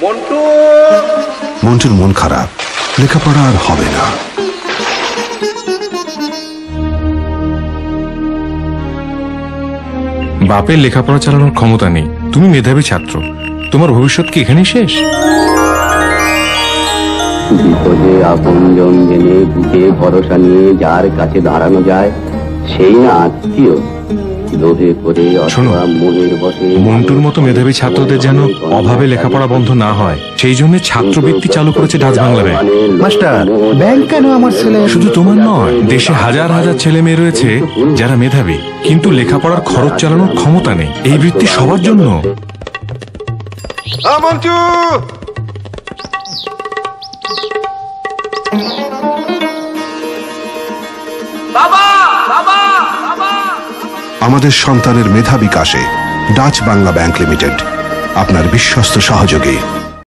মন্টুর মন খারাপ, লেখাপড়া আর হবে না। বাপের লেখাপড়া চালানোর ক্ষমতা নেই, তুমি মেধাবী ছাত্র, তোমার ভবিষ্যৎ কি এখানেই শেষ? বিপদে আপনজন জেনে বুকে ভরসা নিয়ে যার কাছে দাঁড়ানো যায় সেই না আত্মীয়। শোনো, মন্টুর মতো মেধাবী ছাত্রদের যেন অভাবে লেখাপড়া বন্ধ না হয়, সেই জন্য ছাত্রবৃত্তি চালু করেছে Dutch Bangla bank. Master, bank কেন আমার ছেলে? শুধু তোমার নয়, দেশে হাজার হাজার ছেলে মেয়ে রয়েছে যারা মেধাবী কিন্তু লেখাপড়ার খরচ চালানোর ক্ষমতা নেই। এই বৃত্তি সবার জন্য। আমাদের সন্তানের মেধা বিকাশে ডাচ বাংলা ব্যাংক লিমিটেড আপনার বিশ্বস্ত সহযোগী।